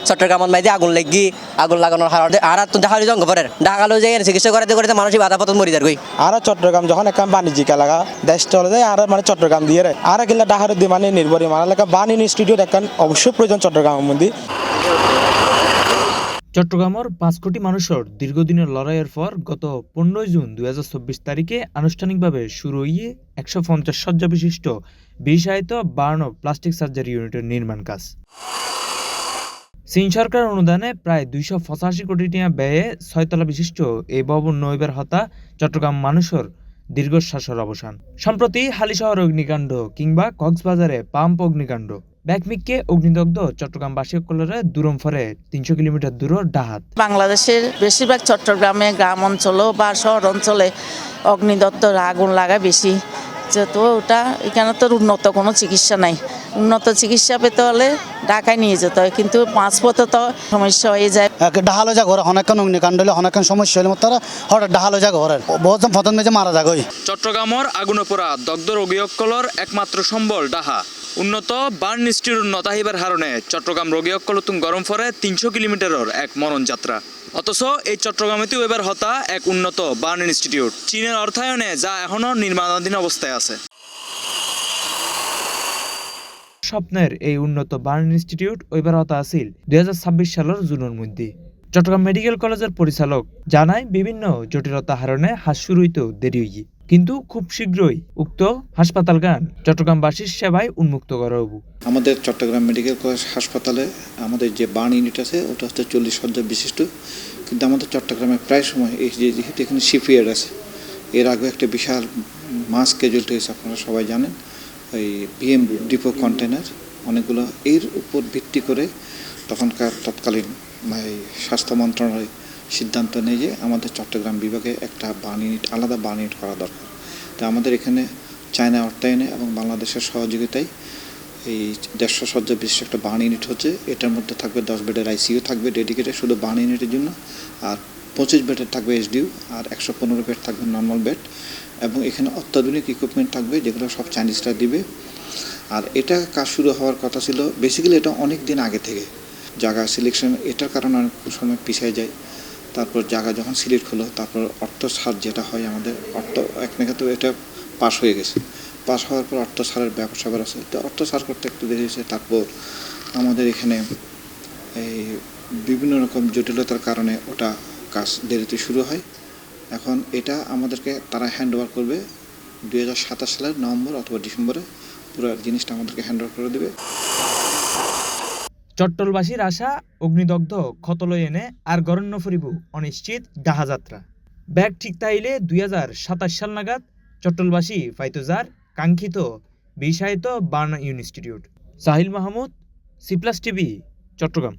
চট্টগ্রামত মাইদি আগুন লাগানোর কারণে আর তো দেখা হলো জঙ্গপরের ঢাকালো যে চিকিৎসা করাতে মানুষ বাধা পথ মরি যার আর চট্টগ্রাম যখন একটা বাণিজ্যিক এলাকা দেশ চলে যায় আর মানে চট্টগ্রাম দিয়ে আর কিলা ঢাকার দিয়ে মানে নির্ভরী মানে এলাকা বান ইনস্টিটিউট এখন অবশ্যই প্রয়োজন চট্টগ্রামের মধ্যে। চট্টগ্রামের ৫ কোটি মানুষের দীর্ঘদিনের লড়াইয়ের পর গত ১৫ জুন ২০২৪ তারিখে আনুষ্ঠানিকভাবে শুরু হয়ে ১৫০ শয্যা বিশিষ্ট বিশায়িত বার্ন প্লাস্টিক সার্জারি ইউনিটের নির্মাণ কাজ। চীন সরকার অনুদানে প্রায় ২৮৫ কোটি টাকা ব্যয়ে ৬ তলা বিশিষ্ট এই ভবন নইবার হতা চট্টগ্রাম মানুষের দীর্ঘশ্বাসের অবসান। সম্প্রতি হালিশহর অগ্নিকাণ্ড কিংবা কক্সবাজারে পাম্প অগ্নিকাণ্ড ব্যাকমিককে অগ্নিদগ্ধ চট্টগ্রামবাসী সকলের দূরম ফরে ৩০০ কিলোমিটার দূর ডাহাত। বাংলাদেশের বেশিরভাগ চট্টগ্রামে গ্রাম অঞ্চলও বা শহর অঞ্চলে অগ্নিদগ্ধ আগুন লাগা বেশি, যেহেতু ওটা এখানে তো উন্নত কোনো চিকিৎসা নাই। উন্নত চিকিৎসা পেতে হলে ঢাকায় নিয়ে যেতে হয়, কিন্তু মাঝপথে তো সমস্যা হয়ে যায়। ডাহালো যা ঘর অনেকক্ষণ অগ্নিকাণ্ড হলে অনেকক্ষণ সমস্যা হলে তারা হঠাৎ ডাহালো যা ঘরের বহুত ফতন মেজে মারা যাগই। চট্টগ্রামের আগুন পোড়া দগ্ধ রোগীসকলের একমাত্র সম্বল ডাহা। উন্নত বার্ন ইনস্টিটিউট নতাহিবার হারণে চট্টগ্রাম রোগীসকল তুম গরম ফরে ৩০০ কিলোমিটারের এক মরণ যাত্রা। অথচ এই চট্টগ্রামেতেও এবার হতা এক উন্নত বার্ন ইনস্টিটিউট চীনের অর্থায়নে, যা এখনো নির্মাণাধীন অবস্থায় আছে। স্বপ্নের এই উন্নত বার্ন ইনস্টিটিউট ওইবার হতা আছিল ২০২৬ সালের জুনের মধ্যে। চট্টগ্রাম মেডিকেল কলেজের পরিচালক জানায় বিভিন্ন জটিলতা হারণে হাস শুরু হইতেও দেরি হই, কিন্তু খুব শীঘ্রই উক্ত হাসপাতালগান চট্টগ্রামবাসীর সেবায় উন্মুক্ত করা হবো। আমাদের চট্টগ্রাম মেডিকেল কলেজ হাসপাতালে আমাদের যে বার্ন ইউনিট আছে ওটা হচ্ছে ৪০ শয্যা বিশিষ্ট, কিন্তু আমাদের চট্টগ্রামে প্রায় সময় এই যেহেতু এখানে শিপইয়ার্ড আছে, এর আগে একটা বিশাল মাস ক্যাজুয়ালিটি হয়েছে, আপনারা সবাই জানেন। ওই বিএম ডিপো কন্টেনার অনেকগুলো, এর উপর ভিত্তি করে তৎকালীন স্বাস্থ্য মন্ত্রণালয় সিদ্ধান্ত নেয় যে আমাদের চট্টগ্রাম বিভাগে একটা বার্ন ইউনিট, আলাদা বার্ন ইউনিট করা দরকার। তো আমাদের এখানে চায়না অর্থায়নে এবং বাংলাদেশের সহযোগিতায় এই ১৫০ শয্যা বিশিষ্ট একটা বার্ন ইউনিট হচ্ছে। এটার মধ্যে থাকবে 10 বেডের আইসিইউ থাকবে ডেডিকেটেড শুধু বার্ন ইউনিটের জন্য, আর 25 বেডের থাকবে এসডিইউ, আর ১১৫ বেড থাকবে নর্মাল বেড, এবং এখানে অত্যাধুনিক ইকুইপমেন্ট থাকবে যেগুলো সব চাইনিজরা দিবে। আর এটা কাজ শুরু হওয়ার কথা ছিল, বেসিক্যালি এটা অনেক দিন আগে থেকে জায়গা সিলেকশন এটার কারণে অনেক সময় পিছিয়ে যায়। তারপর জায়গা যখন সিলেক্ট হলো, তারপর অর্থ ছাড় যেটা হয় আমাদের, অর্থ এক নাকি তো এটা পাস হয়ে গেছে, পাস হওয়ার পর অর্থ ছাড়ের ব্যবসা আছে, তো অর্থ ছাড় করতে একটু দেরি হয়েছে। তারপর আমাদের এখানে এই বিভিন্ন রকম জটিলতার কারণে ওটা কাজ দেরিতে শুরু হয়। এখন এটা আমাদেরকে তারা হ্যান্ড ওভার করবে ২০২৭ সালের নভেম্বর অথবা ডিসেম্বরে, পুরো জিনিসটা আমাদেরকে হ্যান্ড ওভার করে দেবে। চট্টলবাসীর আশা অগ্নিদগ্ধ ক্ষতলয় এনে আর গরণ্য ফরিব অনিশ্চিত ডাহাযাত্রা। ব্যাগ ঠিক তাইলে ২০২৭ সাল নাগাদ চট্টলবাসী ফাইতোজার কাঙ্ক্ষিত বিশায়িত burn institute. Sahil Mahmud, C plus TV, Chittagong.